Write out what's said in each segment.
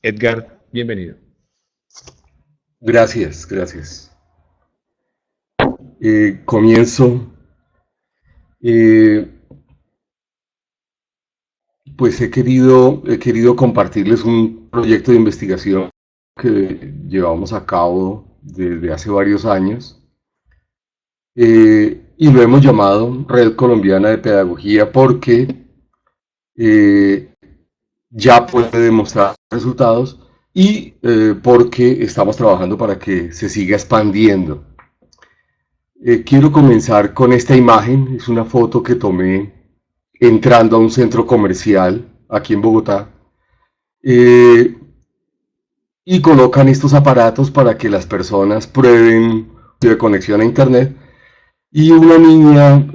Edgar, bienvenido. Gracias, gracias. Comienzo, eh, pues he querido compartirles un proyecto de investigación que llevamos a cabo desde hace varios años y lo hemos llamado Red Colombiana de Pedagogía porque eh, ya puede demostrar resultados y porque estamos trabajando para que se siga expandiendo. Quiero comenzar con esta imagen, es una foto que tomé entrando a un centro comercial aquí en Bogotá eh, y colocan estos aparatos para que las personas prueben de conexión a internet y una niña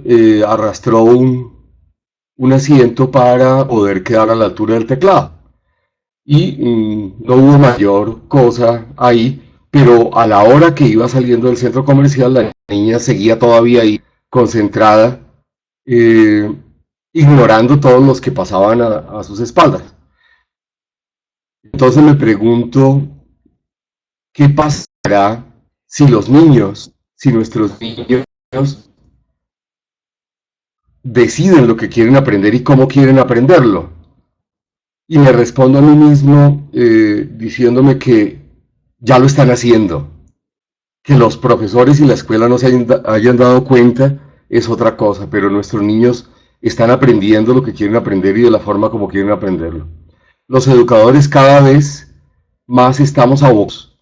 arrastró un asiento para poder quedar a la altura del teclado y no hubo mayor cosa ahí, pero a la hora que iba saliendo del centro comercial la niña seguía todavía ahí concentrada, eh, ignorando todos los que pasaban a sus espaldas. Entonces me pregunto, ¿qué pasará si los niños, si nuestros niños deciden lo que quieren aprender y cómo quieren aprenderlo? Y me respondo a mí mismo diciéndome que ya lo están haciendo. Que los profesores y la escuela no se hayan dado cuenta es otra cosa, pero nuestros niños están aprendiendo lo que quieren aprender y de la forma como quieren aprenderlo. Los educadores cada vez más estamos abocados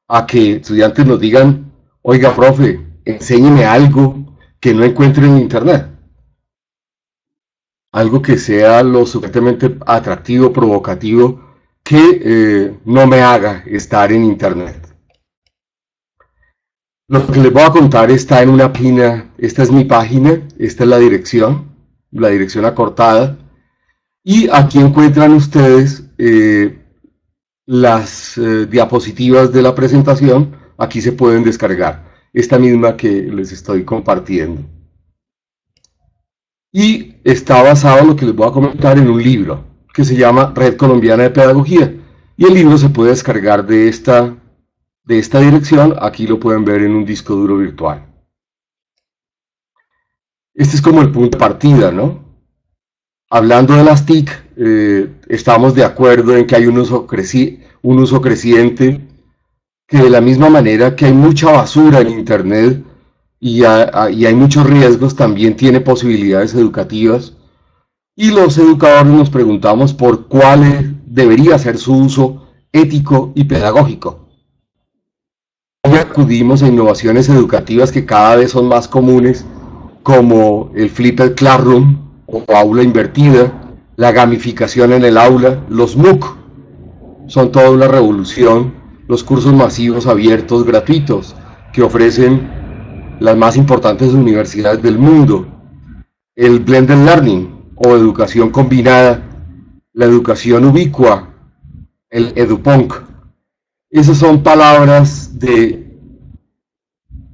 a que estudiantes nos digan, oiga, profe, enséñeme algo que no encuentre en internet. Algo que sea lo suficientemente atractivo, provocativo, que no me haga estar en internet. Lo que les voy a contar está en una página, esta es mi página, esta es la dirección acortada, y aquí encuentran ustedes las diapositivas de la presentación, aquí se pueden descargar, esta misma que les estoy compartiendo. Y está basado en lo que les voy a comentar en un libro que se llama Red Colombiana de Pedagogía, y el libro se puede descargar de esta dirección, aquí lo pueden ver en un disco duro virtual. Este es como el punto de partida, ¿no? Hablando de las TIC, estamos de acuerdo en que hay un uso creciente, que de la misma manera que hay mucha basura en Internet y hay muchos riesgos, también tiene posibilidades educativas. Y los educadores nos preguntamos por cuál debería ser su uso ético y pedagógico. Hoy acudimos a innovaciones educativas que cada vez son más comunes, como el Flipped Classroom o aula invertida, la gamificación en el aula, los MOOC, son toda una revolución, los cursos masivos abiertos gratuitos que ofrecen las más importantes universidades del mundo, el Blended Learning o educación combinada, la educación ubicua, el EduPunk. Esas son palabras de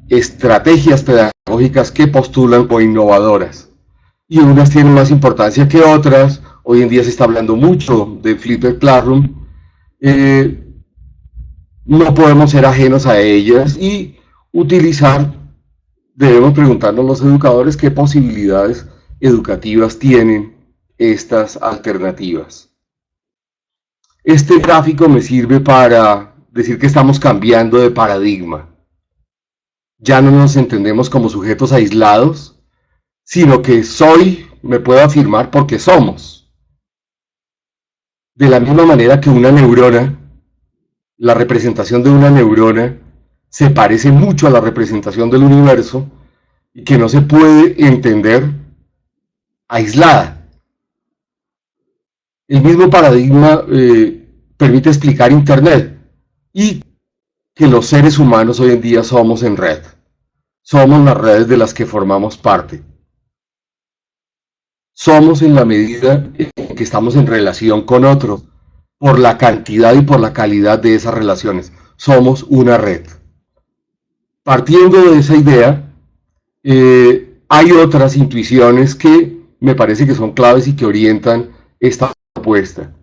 estrategias pedagógicas que postulan como innovadoras. Y unas tienen más importancia que otras. Hoy en día se está hablando mucho de Flipped Classroom. No podemos ser ajenos a ellas y utilizar, debemos preguntarnos los educadores qué posibilidades educativas tienen estas alternativas. Este gráfico me sirve para decir que estamos cambiando de paradigma. Ya no nos entendemos como sujetos aislados, sino que me puedo afirmar porque somos. De la misma manera que una neurona, la representación de una neurona se parece mucho a la representación del universo y que no se puede entender aislada. El mismo paradigma permite explicar Internet y que los seres humanos hoy en día somos en red. Somos las redes de las que formamos parte. Somos en la medida en que estamos en relación con otros, por la cantidad y por la calidad de esas relaciones. Somos una red. Partiendo de esa idea, hay otras intuiciones que me parece que son claves y que orientan esta propuesta.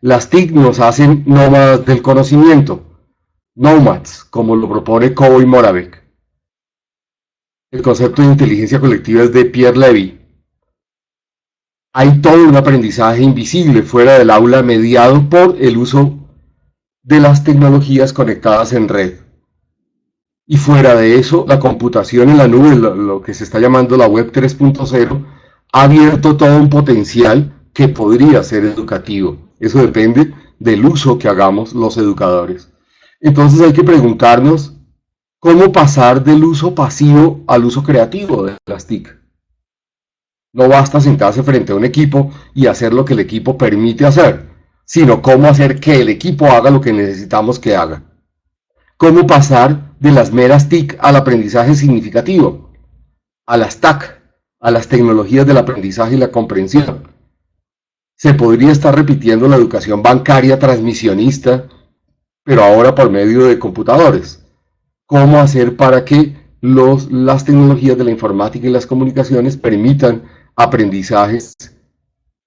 Las TIC nos hacen nómadas del conocimiento, nomads, como lo propone Cobo y Moravec. El concepto de inteligencia colectiva es de Pierre Levy. Hay todo un aprendizaje invisible fuera del aula mediado por el uso de las tecnologías conectadas en red. Y fuera de eso, la computación en la nube, lo que se está llamando la web 3.0, ha abierto todo un potencial que podría ser educativo. Eso depende del uso que hagamos los educadores. Entonces hay que preguntarnos cómo pasar del uso pasivo al uso creativo de las TIC. No basta sentarse frente a un equipo y hacer lo que el equipo permite hacer, sino cómo hacer que el equipo haga lo que necesitamos que haga. Cómo pasar de las meras TIC al aprendizaje significativo, a las TAC, a las tecnologías del aprendizaje y la comprensión. Se podría estar repitiendo la educación bancaria transmisionista, pero ahora por medio de computadores. ¿Cómo hacer para que las tecnologías de la informática y las comunicaciones permitan aprendizajes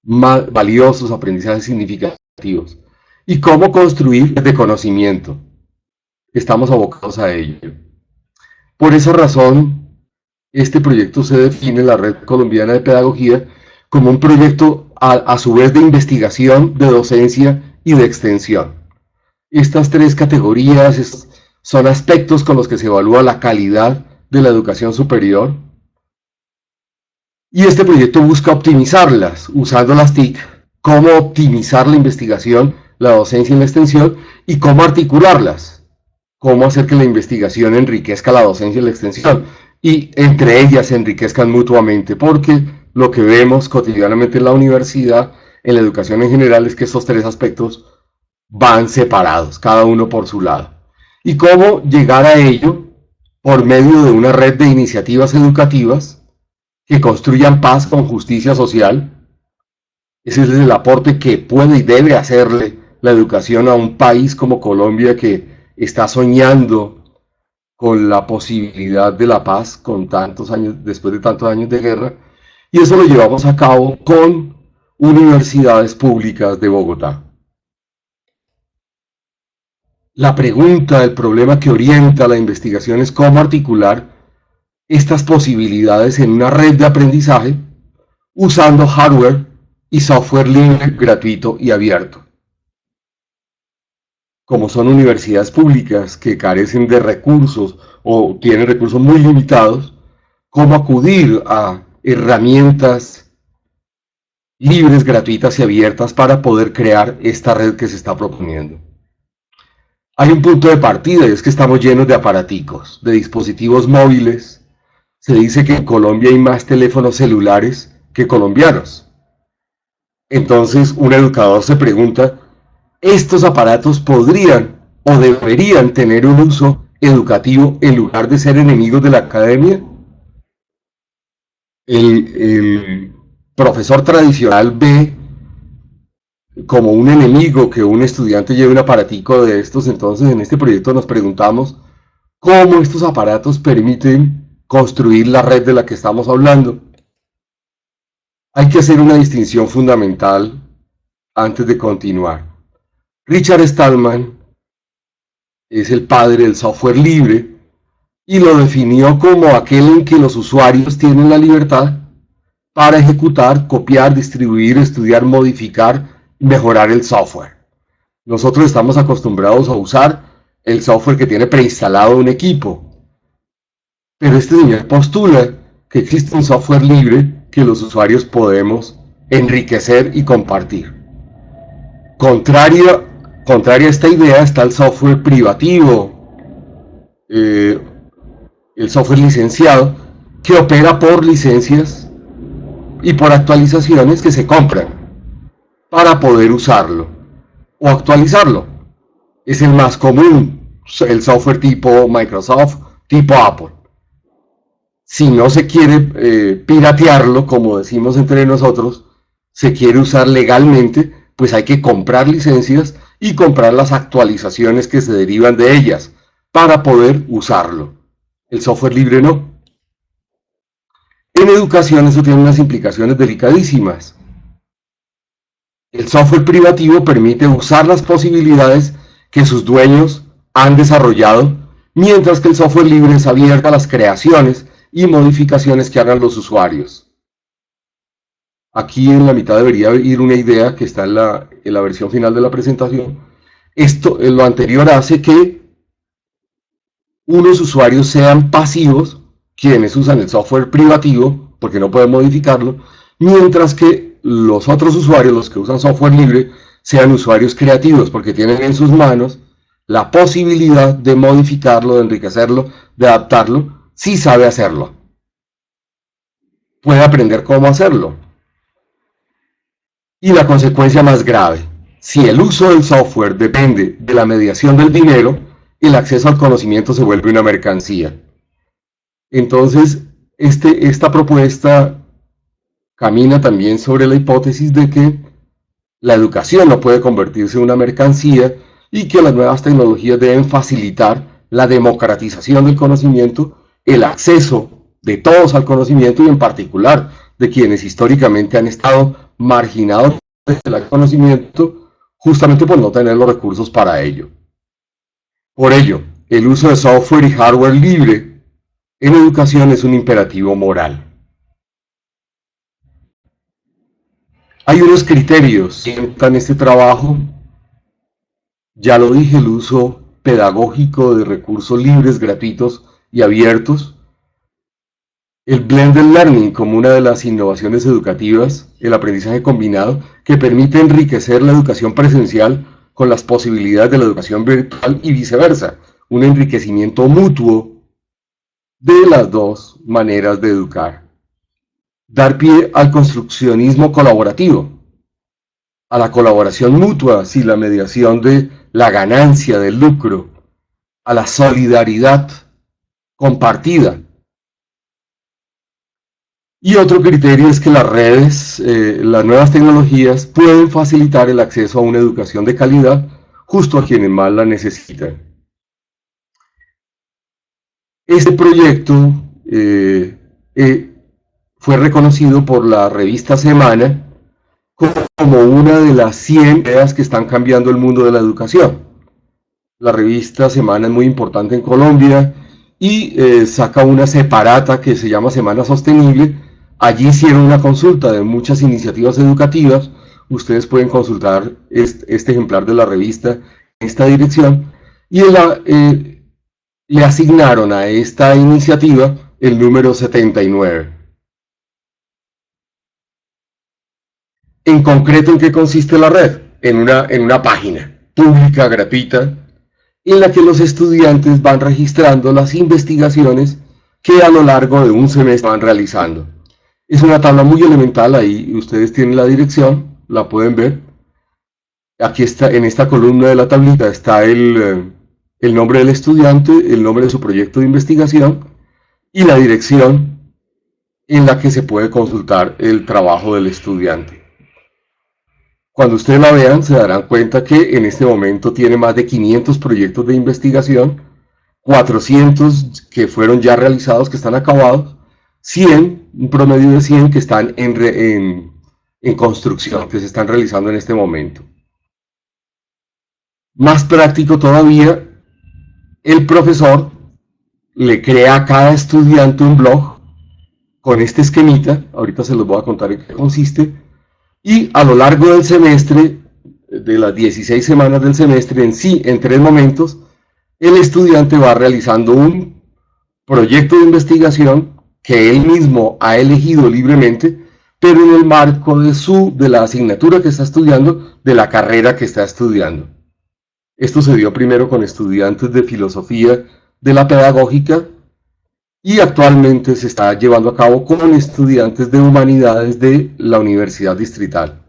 más valiosos, aprendizajes significativos? ¿Y cómo construir de conocimiento? Estamos abocados a ello. Por esa razón, este proyecto se define, la Red Colombiana de Pedagogía, como un proyecto a su vez de investigación, de docencia y de extensión. Estas tres categorías son aspectos con los que se evalúa la calidad de la educación superior. Y este proyecto busca optimizarlas usando las TIC, cómo optimizar la investigación, la docencia y la extensión, y cómo articularlas, cómo hacer que la investigación enriquezca la docencia y la extensión, y entre ellas se enriquezcan mutuamente, porque lo que vemos cotidianamente en la universidad, en la educación en general, es que estos tres aspectos van separados, cada uno por su lado. ¿Y cómo llegar a ello? Por medio de una red de iniciativas educativas que construyan paz con justicia social. Ese es el aporte que puede y debe hacerle la educación a un país como Colombia, que está soñando con la posibilidad de la paz con tantos años, después de tantos años de guerra, y eso lo llevamos a cabo con universidades públicas de Bogotá. La pregunta, el problema que orienta la investigación es cómo articular estas posibilidades en una red de aprendizaje usando hardware y software libre, gratuito y abierto. Como son universidades públicas que carecen de recursos o tienen recursos muy limitados, cómo acudir a herramientas libres, gratuitas y abiertas para poder crear esta red que se está proponiendo. Hay un punto de partida y es que estamos llenos de aparaticos, de dispositivos móviles. Se dice que en Colombia hay más teléfonos celulares que colombianos. Entonces un educador se pregunta, ¿estos aparatos podrían o deberían tener un uso educativo en lugar de ser enemigos de la academia? El profesor tradicional ve como un enemigo que un estudiante lleve un aparatico de estos. Entonces en este proyecto nos preguntamos cómo estos aparatos permiten construir la red de la que estamos hablando. Hay que hacer una distinción fundamental antes de continuar. Richard Stallman es el padre del software libre y lo definió como aquel en que los usuarios tienen la libertad para ejecutar, copiar, distribuir, estudiar, modificar, mejorar el software. Nosotros estamos acostumbrados a usar el software que tiene preinstalado un equipo, pero este señor postula que existe un software libre que los usuarios podemos enriquecer y compartir. Contraria a esta idea está el software privativo, el software licenciado, que opera por licencias y por actualizaciones que se compran para poder usarlo o actualizarlo. Es el más común, el software tipo Microsoft, tipo Apple. Si no se quiere piratearlo, como decimos entre nosotros, se quiere usar legalmente, pues hay que comprar licencias y comprar las actualizaciones que se derivan de ellas para poder usarlo. El software libre no. En educación eso tiene unas implicaciones delicadísimas. El software privativo permite usar las posibilidades que sus dueños han desarrollado, mientras que el software libre es abierto a las creaciones y modificaciones que hagan los usuarios. Aquí en la mitad debería ir una idea que está en la versión final de la presentación. Lo anterior hace que unos usuarios sean pasivos, quienes usan el software privativo, porque no pueden modificarlo, mientras que los otros usuarios, los que usan software libre, sean usuarios creativos, porque tienen en sus manos la posibilidad de modificarlo, de enriquecerlo, de adaptarlo, si sabe hacerlo. Puede aprender cómo hacerlo. Y la consecuencia más grave: si el uso del software depende de la mediación del dinero, el acceso al conocimiento se vuelve una mercancía. Entonces, esta propuesta camina también sobre la hipótesis de que la educación no puede convertirse en una mercancía y que las nuevas tecnologías deben facilitar la democratización del conocimiento, el acceso de todos al conocimiento y en particular de quienes históricamente han estado marginados del conocimiento justamente por no tener los recursos para ello. Por ello, el uso de software y hardware libre en educación es un imperativo moral. Hay unos criterios que orientan este trabajo. Ya lo dije, el uso pedagógico de recursos libres, gratuitos y abiertos. El blended learning como una de las innovaciones educativas, el aprendizaje combinado, que permite enriquecer la educación presencial con las posibilidades de la educación virtual y viceversa. Un enriquecimiento mutuo de las dos maneras de educar. Dar pie al construccionismo colaborativo, a la colaboración mutua sin la mediación de la ganancia, del lucro, a la solidaridad compartida. Y otro criterio es que las redes, las nuevas tecnologías pueden facilitar el acceso a una educación de calidad justo a quienes más la necesitan. Este proyecto fue reconocido por la revista Semana como una de las 100 ideas que están cambiando el mundo de la educación. La revista Semana es muy importante en Colombia y saca una separata que se llama Semana Sostenible. Allí hicieron una consulta de muchas iniciativas educativas. Ustedes pueden consultar este ejemplar de la revista en esta dirección y le asignaron a esta iniciativa el número 79. En concreto, ¿en qué consiste la red? En una página pública, gratuita, en la que los estudiantes van registrando las investigaciones que a lo largo de un semestre van realizando. Es una tabla muy elemental, ahí ustedes tienen la dirección, la pueden ver. Aquí está, en esta columna de la tablita está el nombre del estudiante, el nombre de su proyecto de investigación y la dirección en la que se puede consultar el trabajo del estudiante. Cuando ustedes la vean, se darán cuenta que en este momento tiene más de 500 proyectos de investigación, 400 que fueron ya realizados, que están acabados, 100, un promedio de 100 que están en construcción, que se están realizando en este momento. Más práctico todavía, el profesor le crea a cada estudiante un blog con este esquemita, ahorita se los voy a contar en qué consiste, y a lo largo del semestre, de las 16 semanas del semestre en sí, en 3 momentos, el estudiante va realizando un proyecto de investigación que él mismo ha elegido libremente, pero en el marco de la asignatura que está estudiando, de la carrera que está estudiando. Esto se dio primero con estudiantes de filosofía de la pedagógica y actualmente se está llevando a cabo con estudiantes de humanidades de la Universidad Distrital.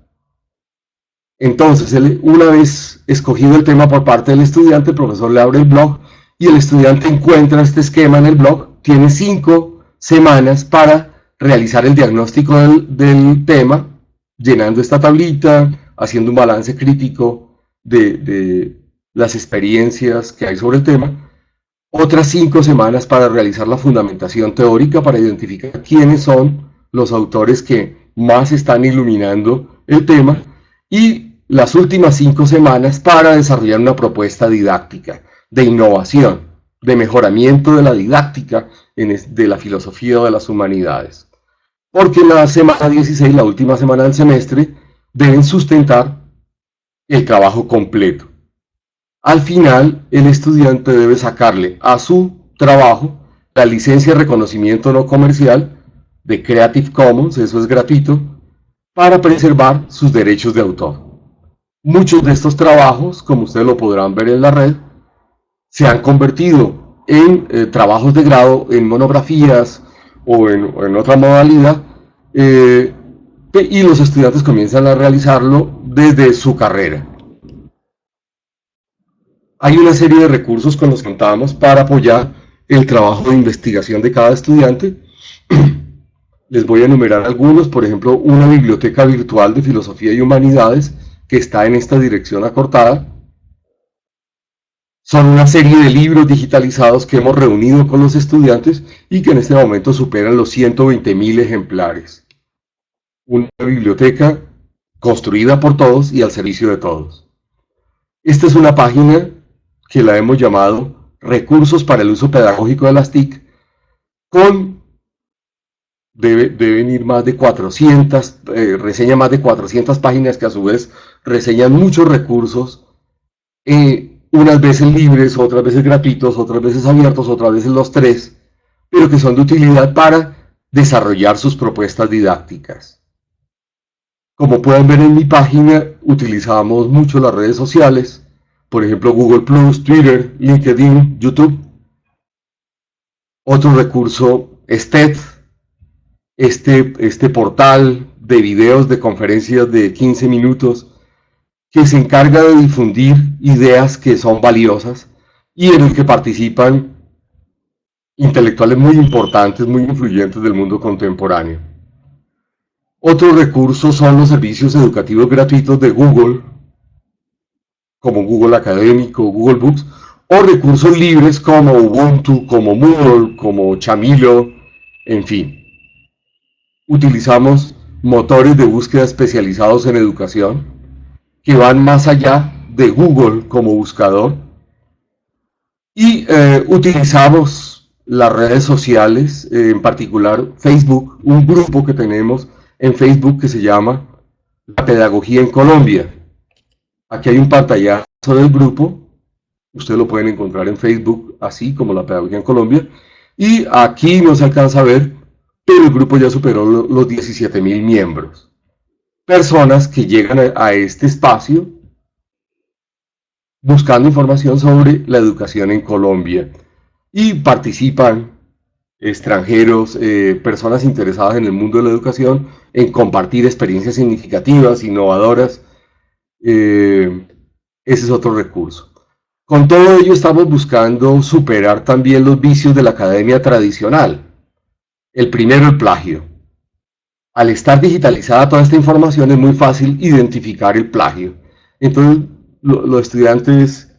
Entonces, una vez escogido el tema por parte del estudiante, el profesor le abre el blog y el estudiante encuentra este esquema en el blog. Tiene 5 semanas para realizar el diagnóstico del tema, llenando esta tablita, haciendo un balance crítico de las experiencias que hay sobre el tema. Otras 5 semanas para realizar la fundamentación teórica, para identificar quiénes son los autores que más están iluminando el tema, y las últimas 5 semanas para desarrollar una propuesta didáctica de innovación, de mejoramiento de la didáctica de la filosofía o de las humanidades. Porque en la semana 16, la última semana del semestre, deben sustentar el trabajo completo. Al final, el estudiante debe sacarle a su trabajo la licencia de reconocimiento no comercial de Creative Commons, eso es gratuito, para preservar sus derechos de autor. Muchos de estos trabajos, como ustedes lo podrán ver en la red, se han convertido en trabajos de grado, en monografías o en otra modalidad, y los estudiantes comienzan a realizarlo desde su carrera. Hay una serie de recursos con los que contamos para apoyar el trabajo de investigación de cada estudiante. Les voy a enumerar algunos, por ejemplo, una biblioteca virtual de filosofía y humanidades que está en esta dirección acortada. Son una serie de libros digitalizados que hemos reunido con los estudiantes y que en este momento superan los 120.000 ejemplares. Una biblioteca construida por todos y al servicio de todos. Esta es una página que la hemos llamado Recursos para el uso pedagógico de las TIC, deben ir más de 400, reseña más de 400 páginas que a su vez reseñan muchos recursos, unas veces libres, otras veces gratuitos, otras veces abiertos, otras veces los tres, pero que son de utilidad para desarrollar sus propuestas didácticas. Como pueden ver en mi página, utilizamos mucho las redes sociales, por ejemplo Google+, Twitter, LinkedIn, YouTube. Otro recurso es TED, este portal de videos de conferencias de 15 minutos que se encarga de difundir ideas que son valiosas y en el que participan intelectuales muy importantes, muy influyentes del mundo contemporáneo. Otros recursos son los servicios educativos gratuitos de Google, como Google Académico, Google Books, o recursos libres como Ubuntu, como Moodle, como Chamilo, en fin. Utilizamos motores de búsqueda especializados en educación que van más allá de Google como buscador y utilizamos las redes sociales, en particular Facebook, un grupo que tenemos en Facebook que se llama La Pedagogía en Colombia. Aquí hay un pantallazo del grupo, ustedes lo pueden encontrar en Facebook, así como La Pedagogía en Colombia, y aquí no se alcanza a ver, pero el grupo ya superó los 17.000 miembros. Personas que llegan a este espacio buscando información sobre la educación en Colombia y participan extranjeros, personas interesadas en el mundo de la educación, en compartir experiencias significativas, innovadoras. Ese es otro recurso. Con todo ello estamos buscando superar también los vicios de la academia tradicional. El primero, el plagio. Al estar digitalizada toda esta información es muy fácil identificar el plagio. Entonces los estudiantes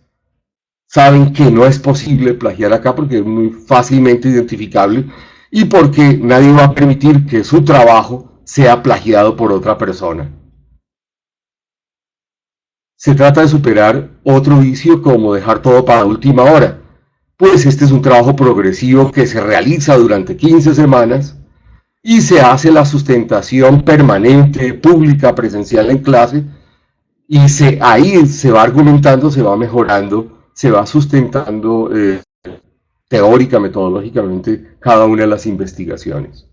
saben que no es posible plagiar acá porque es muy fácilmente identificable y porque nadie va a permitir que su trabajo sea plagiado por otra persona. Se trata de superar otro vicio como dejar todo para última hora, pues este es un trabajo progresivo que se realiza durante 15 semanas y se hace la sustentación permanente, pública, presencial en clase, y ahí se va argumentando, se va mejorando, se va sustentando teórica, metodológicamente, cada una de las investigaciones.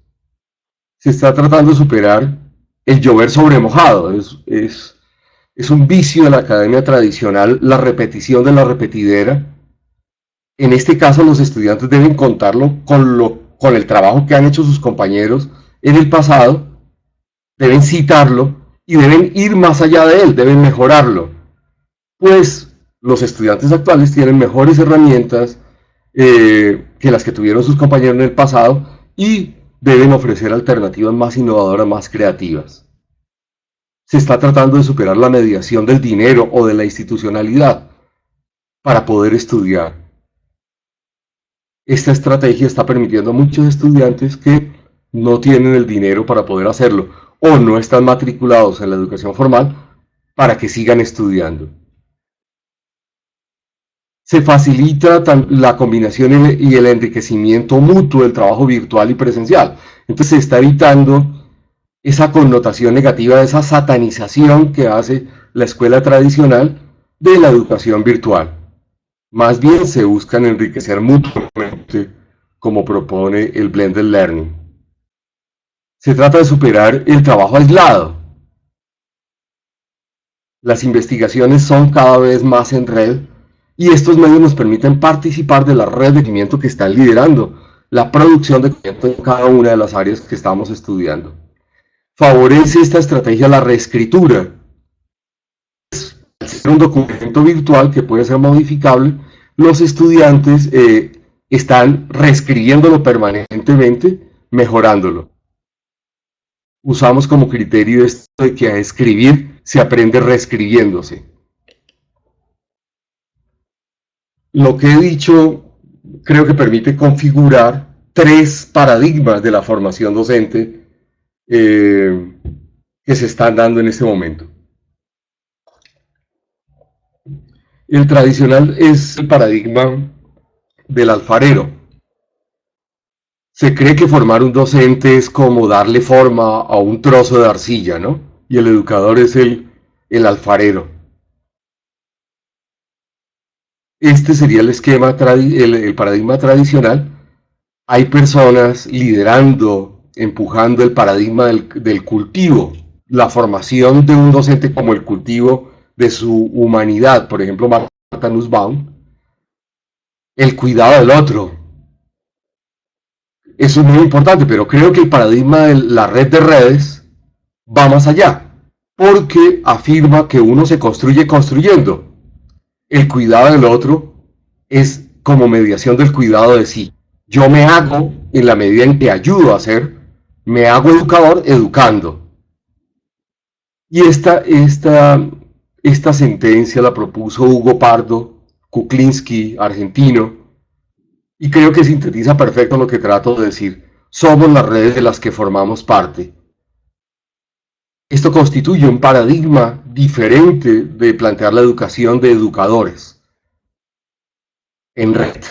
Se está tratando de superar el llover sobre mojado, es un vicio de la academia tradicional, la repetición de la repetidera. En este caso, los estudiantes deben contarlo con el trabajo que han hecho sus compañeros en el pasado, deben citarlo y deben ir más allá de él, deben mejorarlo. Pues los estudiantes actuales tienen mejores herramientas que las que tuvieron sus compañeros en el pasado y deben ofrecer alternativas más innovadoras, más creativas. Se está tratando de superar la mediación del dinero o de la institucionalidad para poder estudiar. Esta estrategia está permitiendo a muchos estudiantes que no tienen el dinero para poder hacerlo o no están matriculados en la educación formal para que sigan estudiando. Se facilita la combinación y el enriquecimiento mutuo del trabajo virtual y presencial. Entonces se está evitando esa connotación negativa, esa satanización que hace la escuela tradicional de la educación virtual. Más bien se buscan enriquecer mutuamente, como propone el Blended Learning. Se trata de superar el trabajo aislado. Las investigaciones son cada vez más en red y estos medios nos permiten participar de la red de conocimiento que están liderando la producción de conocimiento en cada una de las áreas que estamos estudiando. Favorece esta estrategia la reescritura. Al ser un documento virtual que puede ser modificable, los estudiantes están reescribiéndolo permanentemente, mejorándolo. Usamos como criterio esto de que a escribir se aprende reescribiéndose. Lo que he dicho creo que permite configurar 3 paradigmas de la formación docente que se están dando en este momento. El tradicional es el paradigma del alfarero. Se cree que formar un docente es como darle forma a un trozo de arcilla, ¿no? Y el educador es el alfarero. Este sería el esquema, el paradigma tradicional. Hay personas liderando, empujando el paradigma del cultivo, la formación de un docente como el cultivo de su humanidad, por ejemplo, Martha Nussbaum, el cuidado del otro. Eso es muy importante, pero creo que el paradigma de la red de redes va más allá, porque afirma que uno se construye construyendo. El cuidado del otro es como mediación del cuidado de sí. Yo me hago en la medida en que ayudo a ser, me hago educador educando. Y esta sentencia la propuso Hugo Pardo Kuklinski, argentino, y creo que sintetiza perfecto lo que trato de decir. Somos las redes de las que formamos parte. Esto constituye un paradigma diferente de plantear la educación de educadores en red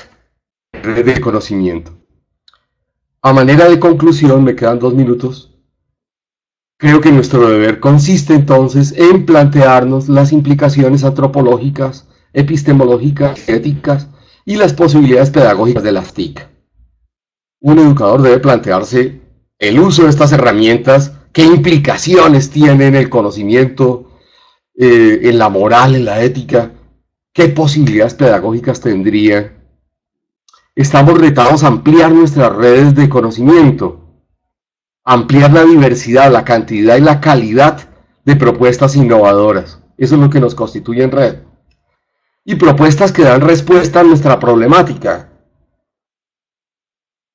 de conocimiento. A manera de conclusión, me quedan 2 minutos, creo que nuestro deber consiste entonces en plantearnos las implicaciones antropológicas, epistemológicas, éticas y las posibilidades pedagógicas de las TIC. Un educador debe plantearse el uso de estas herramientas, qué implicaciones tienen en el conocimiento, en la moral, en la ética, qué posibilidades pedagógicas tendrían. Estamos retados a ampliar nuestras redes de conocimiento, ampliar la diversidad, la cantidad y la calidad de propuestas innovadoras. Eso es lo que nos constituye en red. Y propuestas que dan respuesta a nuestra problemática.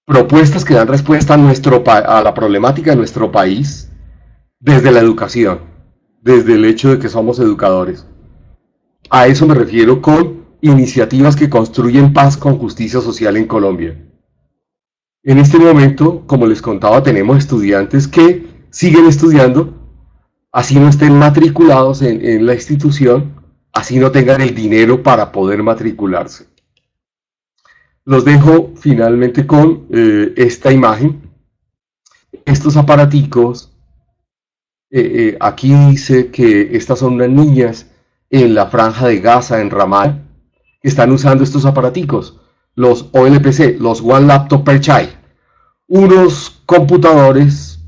Propuestas que dan respuesta a la problemática de nuestro país desde la educación, desde el hecho de que somos educadores. A eso me refiero con iniciativas que construyen paz con justicia social en Colombia. En este momento, como les contaba, tenemos estudiantes que siguen estudiando, así no estén matriculados en la institución, así no tengan el dinero para poder matricularse. Los dejo finalmente con esta imagen. Estos aparaticos, aquí dice que estas son unas niñas en la franja de Gaza, en Ramallah, que están usando estos aparaticos, los OLPC, los One Laptop Per Child, unos computadores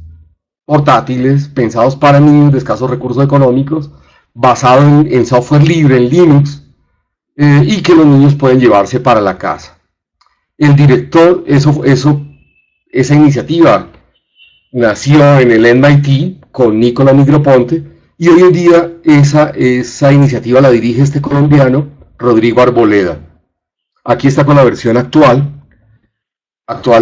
portátiles pensados para niños de escasos recursos económicos, basados en software libre, en Linux, y que los niños pueden llevarse para la casa. El director, esa iniciativa nació en el MIT con Nicolás Negroponte, y hoy en día esa iniciativa la dirige este colombiano, Rodrigo Arboleda. Aquí está con la versión actual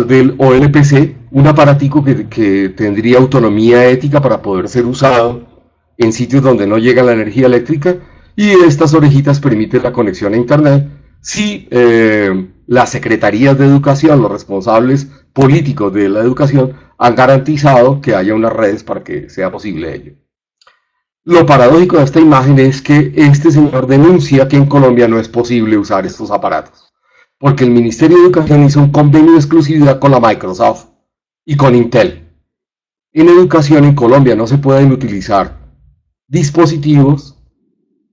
del OLPC, un aparatico que tendría autonomía ética para poder ser usado en sitios donde no llega la energía eléctrica, y estas orejitas permiten la conexión a internet si las secretarías de educación, los responsables políticos de la educación, han garantizado que haya unas redes para que sea posible ello. Lo paradójico de esta imagen es que este señor denuncia que en Colombia no es posible usar estos aparatos, porque el Ministerio de Educación hizo un convenio de exclusividad con la Microsoft y con Intel. En educación en Colombia no se pueden utilizar dispositivos,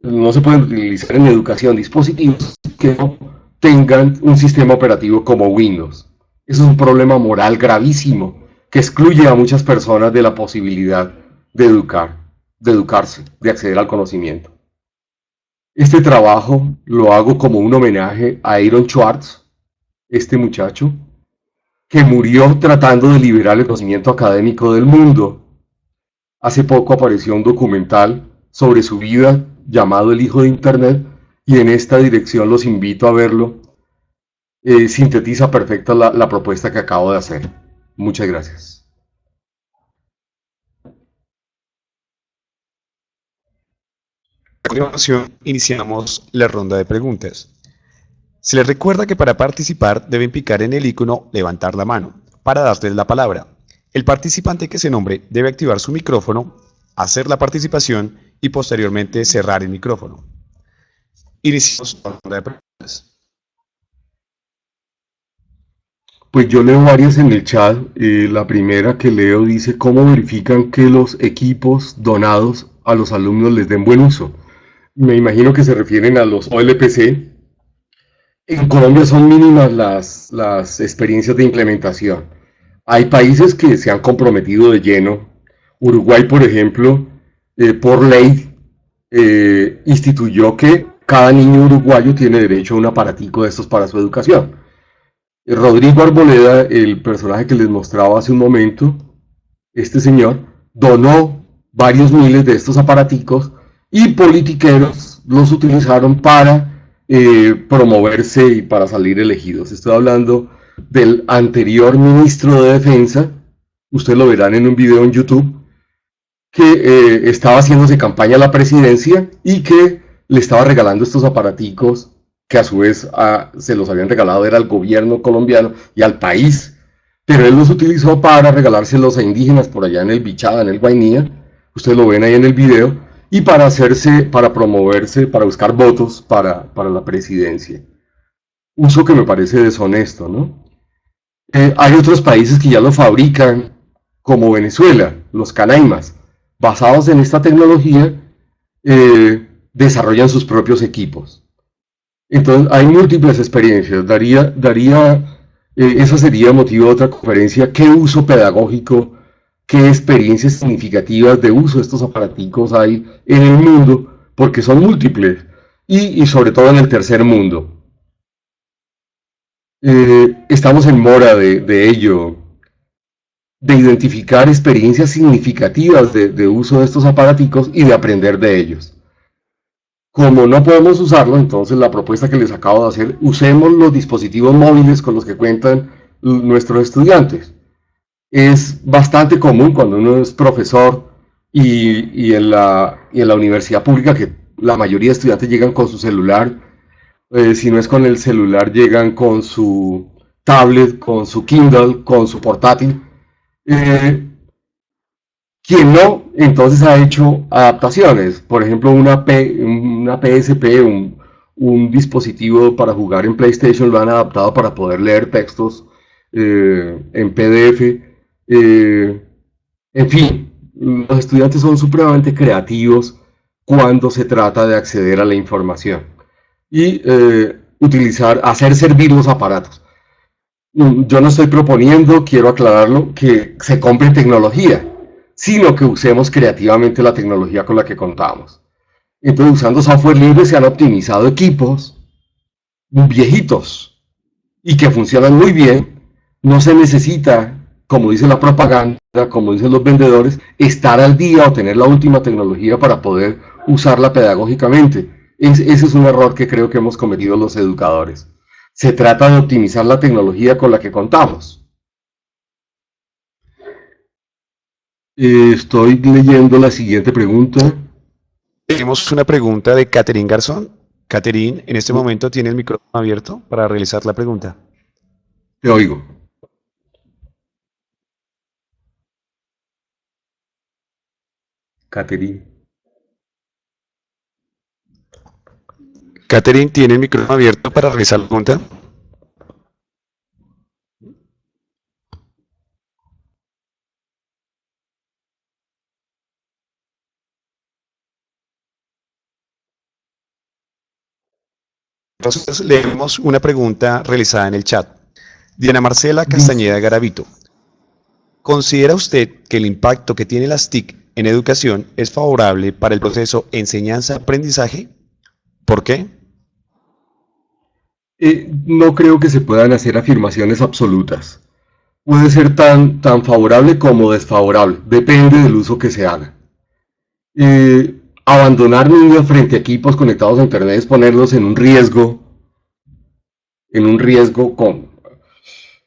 no se pueden utilizar en educación dispositivos que no tengan un sistema operativo como Windows. Eso es un problema moral gravísimo que excluye a muchas personas de la posibilidad de educarse, de acceder al conocimiento. Este trabajo lo hago como un homenaje a Aaron Schwartz, este muchacho, que murió tratando de liberar el conocimiento académico del mundo. Hace poco apareció un documental sobre su vida llamado El Hijo de Internet y en esta dirección los invito a verlo. Sintetiza perfecta la propuesta que acabo de hacer. Muchas gracias. A continuación, iniciamos la ronda de preguntas. Se les recuerda que para participar deben picar en el icono levantar la mano para darles la palabra. El participante que se nombre debe activar su micrófono, hacer la participación y posteriormente cerrar el micrófono. Iniciamos la ronda de preguntas. Pues yo leo varias en el chat. La primera que leo dice cómo verifican que los equipos donados a los alumnos les den buen uso. Me imagino que se refieren a los OLPC. En Colombia son mínimas las experiencias de implementación. Hay países que se han comprometido de lleno. Uruguay, por ejemplo, por ley, instituyó que cada niño uruguayo tiene derecho a un aparatico de estos para su educación. Rodrigo Arboleda, el personaje que les mostraba hace un momento, este señor, donó varios miles de estos aparaticos y politiqueros los utilizaron para promoverse y para salir elegidos. Estoy hablando del anterior ministro de Defensa, ustedes lo verán en un video en YouTube, que estaba haciéndose campaña a la presidencia y que le estaba regalando estos aparaticos que a su vez se los habían regalado era al gobierno colombiano y al país, pero él los utilizó para regalárselos a indígenas por allá en el Bichada, en el Guainía, ustedes lo ven ahí en el video, y para hacerse, para promoverse, para buscar votos para la presidencia. Uso que me parece deshonesto, ¿no? Hay otros países que ya lo fabrican, como Venezuela, los canaimas, basados en esta tecnología, desarrollan sus propios equipos. Entonces, hay múltiples experiencias. Esa sería motivo de otra conferencia. ¿Qué uso pedagógico, qué experiencias significativas de uso de estos aparaticos hay en el mundo? Porque son múltiples. Y sobre todo en el tercer mundo. Estamos en mora de ello, de identificar experiencias significativas de uso de estos aparaticos y de aprender de ellos. Como no podemos usarlo, entonces la propuesta que les acabo de hacer, usemos los dispositivos móviles con los que cuentan nuestros estudiantes. Es bastante común cuando uno es profesor y en la universidad pública que la mayoría de estudiantes llegan con su celular, si no es con el celular, llegan con su tablet, con su Kindle, con su portátil. Eh, Quien no, entonces ha hecho adaptaciones. Por ejemplo, una PSP, un dispositivo para jugar en PlayStation, lo han adaptado para poder leer textos en PDF. Eh, en fin, los estudiantes son supremamente creativos cuando se trata de acceder a la información y hacer servir los aparatos. Yo no estoy proponiendo, quiero aclararlo, que se compre tecnología, sino que usemos creativamente la tecnología con la que contamos. Entonces, usando software libre se han optimizado equipos viejitos y que funcionan muy bien. No se necesita, como dice la propaganda, como dicen los vendedores, estar al día o tener la última tecnología para poder usarla pedagógicamente. Ese es un error que creo que hemos cometido los educadores. Se trata de optimizar la tecnología con la que contamos. Estoy leyendo la siguiente pregunta. Tenemos una pregunta de Catherine Garzón. Catherine, en este momento tiene el micrófono abierto para realizar la pregunta. Te oigo. Catherine. Catherine tiene el micrófono abierto para realizar la pregunta. Entonces leemos una pregunta realizada en el chat. Diana Marcela Castañeda Garavito. ¿Considera usted que el impacto que tiene las TIC en educación es favorable para el proceso enseñanza-aprendizaje? ¿Por qué? No creo que se puedan hacer afirmaciones absolutas. Puede ser tan favorable como desfavorable, depende del uso que se haga. Abandonar niños frente a equipos conectados a internet es ponerlos en un riesgo con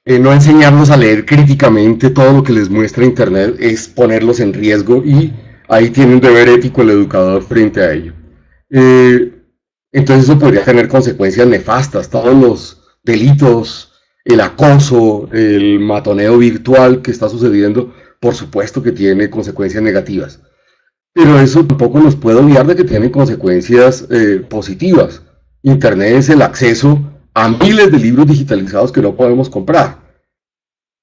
no enseñarlos a leer críticamente todo lo que les muestra internet, es ponerlos en riesgo, y ahí tiene un deber ético el educador frente a ello. Entonces eso podría tener consecuencias nefastas, todos los delitos, el acoso, el matoneo virtual que está sucediendo, por supuesto que tiene consecuencias negativas. Pero eso tampoco nos puede olvidar de que tiene consecuencias positivas. Internet es el acceso a miles de libros digitalizados que no podemos comprar.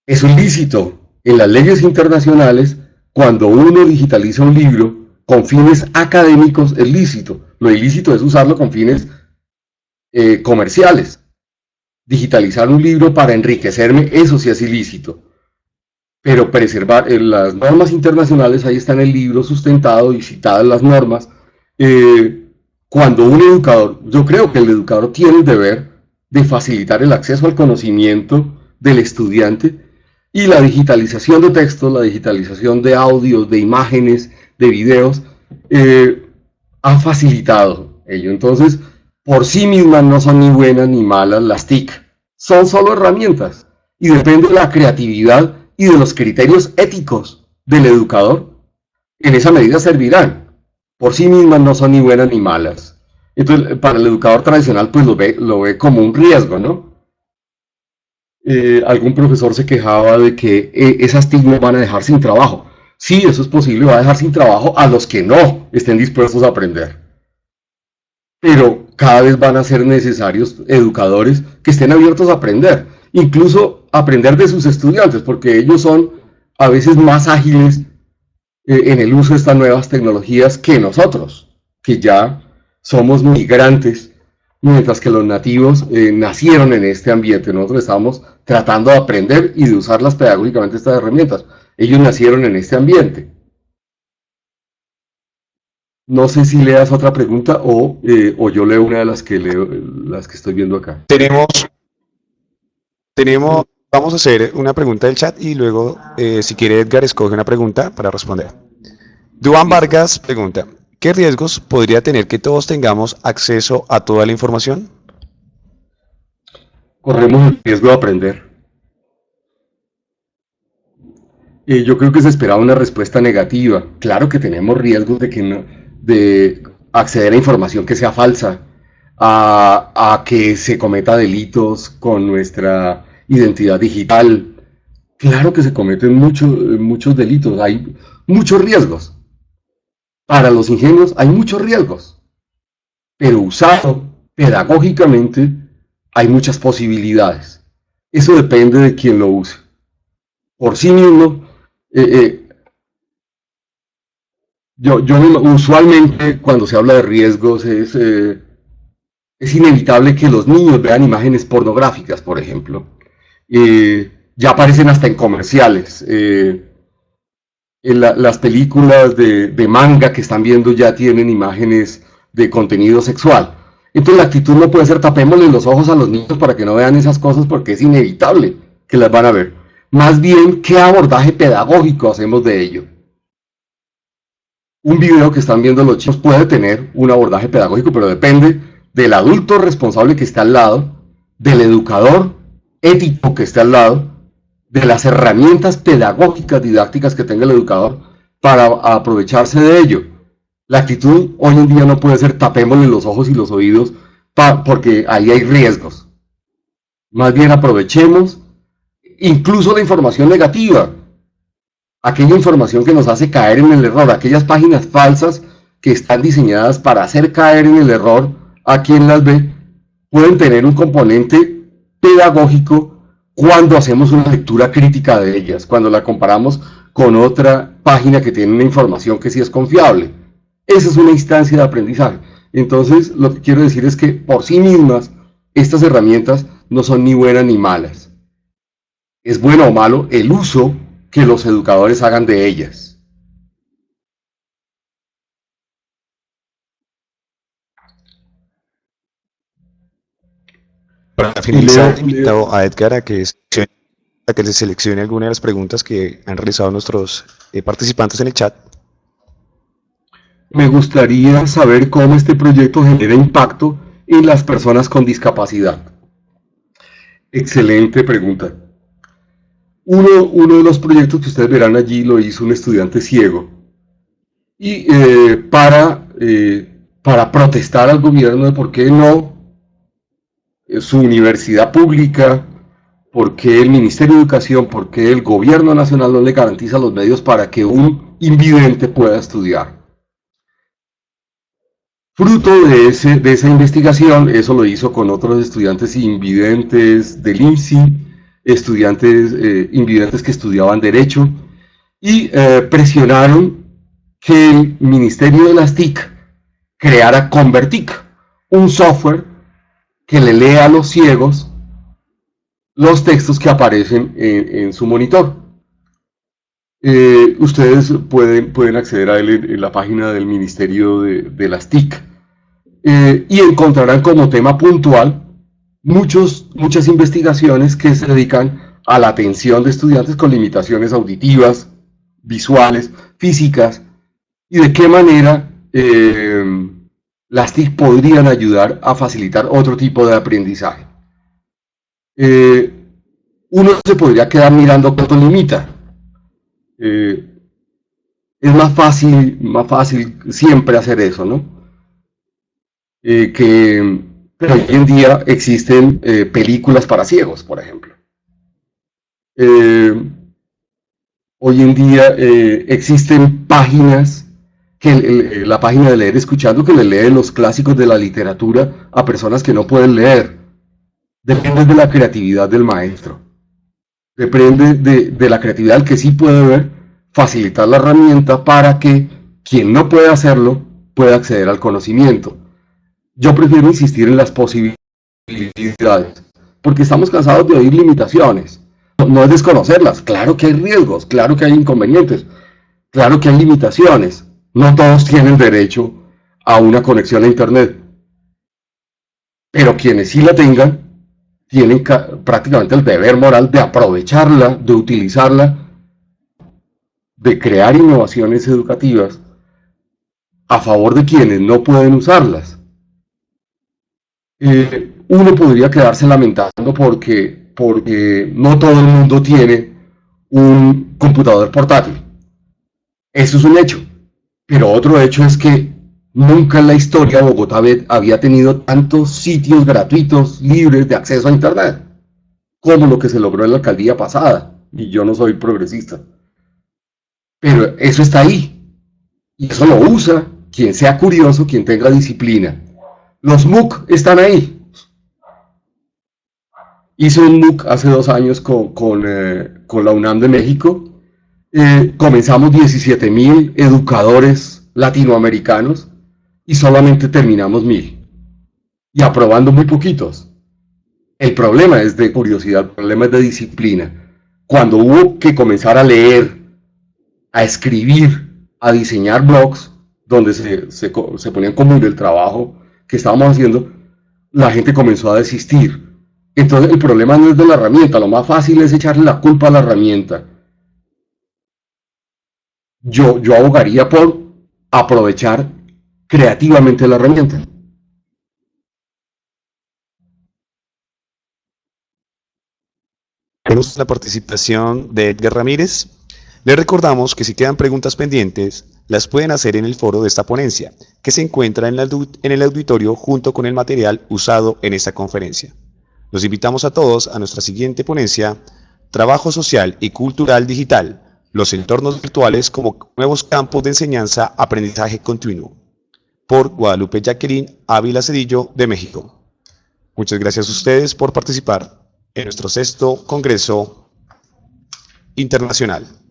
Es ilícito en las leyes internacionales cuando uno digitaliza un libro con fines académicos, es lícito. Lo ilícito es usarlo con fines comerciales. Digitalizar un libro para enriquecerme, eso sí es ilícito. Pero preservar las normas internacionales, ahí está en el libro sustentado y citadas las normas. Cuando un educador, yo creo que el educador tiene el deber de facilitar el acceso al conocimiento del estudiante, y la digitalización de textos, la digitalización de audios, de imágenes, de videos, ha facilitado ello. Entonces, por sí mismas no son ni buenas ni malas las TIC, son solo herramientas, y depende de la creatividad y de los criterios éticos del educador. En esa medida servirán. Por sí mismas no son ni buenas ni malas. Entonces, para el educador tradicional, pues lo ve como un riesgo, ¿no? Algún profesor se quejaba de que esas TIC nos van a dejar sin trabajo. Sí, eso es posible, va a dejar sin trabajo a los que no estén dispuestos a aprender. Pero cada vez van a ser necesarios educadores que estén abiertos a aprender, incluso aprender de sus estudiantes, porque ellos son a veces más ágiles en el uso de estas nuevas tecnologías que nosotros, que ya somos migrantes, mientras que los nativos nacieron en este ambiente. Nosotros estamos tratando de aprender y de usarlas pedagógicamente, estas herramientas. Ellos nacieron en este ambiente. No sé si leas otra pregunta o yo leo una de las que estoy viendo acá. Vamos a hacer una pregunta del chat y luego, si quiere, Edgar escoge una pregunta para responder. Duan Vargas pregunta: ¿qué riesgos podría tener que todos tengamos acceso a toda la información? Corremos el riesgo de aprender. Yo creo que se esperaba una respuesta negativa. Claro que tenemos riesgos de acceder a información que sea falsa, a que se cometa delitos con nuestra identidad digital. Claro que se cometen muchos delitos, hay muchos riesgos. Para los ingenuos hay muchos riesgos, pero usado pedagógicamente hay muchas posibilidades. Eso depende de quien lo use. Por sí mismo, usualmente cuando se habla de riesgos es inevitable que los niños vean imágenes pornográficas, por ejemplo. Ya aparecen hasta en comerciales. Las películas de manga que están viendo ya tienen imágenes de contenido sexual. Entonces la actitud no puede ser tapémosle los ojos a los niños para que no vean esas cosas, porque es inevitable que las van a ver. Más bien, ¿qué abordaje pedagógico hacemos de ello? Un video que están viendo los chicos puede tener un abordaje pedagógico, pero depende del adulto responsable que está al lado, del educador ético que esté al lado, de las herramientas pedagógicas, didácticas que tenga el educador para aprovecharse de ello. La actitud hoy en día no puede ser tapémosle los ojos y los oídos, porque ahí hay riesgos. Más bien aprovechemos incluso la información negativa, aquella información que nos hace caer en el error, aquellas páginas falsas que están diseñadas para hacer caer en el error a quien las ve, pueden tener un componente pedagógico cuando hacemos una lectura crítica de ellas, cuando la comparamos con otra página que tiene una información que sí es confiable. Esa es una instancia de aprendizaje. Entonces, lo que quiero decir es que por sí mismas, estas herramientas no son ni buenas ni malas. Es bueno o malo el uso que los educadores hagan de ellas. Para Y finalizar, invito a Edgar a que se seleccione alguna de las preguntas que han realizado nuestros participantes en el chat. me gustaría saber cómo este proyecto genera impacto en las personas con discapacidad. Excelente pregunta. Uno de los proyectos que ustedes verán allí lo hizo un estudiante ciego. Y para protestar al gobierno de por qué no su universidad pública, por qué el Ministerio de Educación, por qué el gobierno nacional no le garantiza los medios para que un invidente pueda estudiar. Fruto de esa investigación, eso lo hizo con otros estudiantes invidentes del INSI, estudiantes invidentes que estudiaban Derecho, y presionaron que el Ministerio de las TIC creara Convertic, un software que le lea a los ciegos los textos que aparecen en su monitor. Ustedes pueden acceder a él en la página del Ministerio de las TIC y encontrarán como tema puntual muchas investigaciones que se dedican a la atención de estudiantes con limitaciones auditivas, visuales, físicas, y de qué manera las TIC podrían ayudar a facilitar otro tipo de aprendizaje. Uno se podría quedar mirando cuánto limita. Es más fácil siempre hacer eso, ¿no? Pero hoy en día existen películas para ciegos, por ejemplo. Hoy en día existen páginas, la página de Leer Escuchando, que le lee los clásicos de la literatura a personas que no pueden leer. Depende de la creatividad del maestro. Depende de la creatividad del que sí puede ver, facilitar la herramienta para que quien no puede hacerlo pueda acceder al conocimiento. Yo prefiero insistir en las posibilidades, porque estamos cansados de oír limitaciones. No es desconocerlas, claro que hay riesgos, claro que hay inconvenientes, claro que hay limitaciones. No todos tienen derecho a una conexión a Internet, pero quienes sí la tengan, tienen prácticamente el deber moral de aprovecharla, de utilizarla, de crear innovaciones educativas a favor de quienes no pueden usarlas. Uno podría quedarse lamentando porque no todo el mundo tiene un computador portátil. Eso es un hecho. Pero otro hecho es que nunca en la historia Bogotá había tenido tantos sitios gratuitos, libres de acceso a Internet, como lo que se logró en la alcaldía pasada. Y yo no soy progresista. Pero eso está ahí. Y eso lo usa quien sea curioso, quien tenga disciplina. Los MOOC están ahí. Hice un MOOC hace 2 años con la UNAM de México. Comenzamos 17.000 educadores latinoamericanos y solamente terminamos 1.000. Y aprobando muy poquitos. El problema es de curiosidad, el problema es de disciplina. Cuando hubo que comenzar a leer, a escribir, a diseñar blogs, donde se ponía en común el trabajo que estábamos haciendo, la gente comenzó a desistir. Entonces el problema no es de la herramienta, lo más fácil es echarle la culpa a la herramienta. Yo abogaría por aprovechar creativamente la herramienta. Tenemos la participación de Edgar Ramírez. Les recordamos que si quedan preguntas pendientes, las pueden hacer en el foro de esta ponencia, que se encuentra en el auditorio junto con el material usado en esta conferencia. Los invitamos a todos a nuestra siguiente ponencia, Trabajo Social y Cultural Digital, los entornos virtuales como nuevos campos de enseñanza, aprendizaje continuo. por Guadalupe Jacqueline Ávila Cedillo de México. Muchas gracias a ustedes por participar en nuestro 6º Congreso Internacional.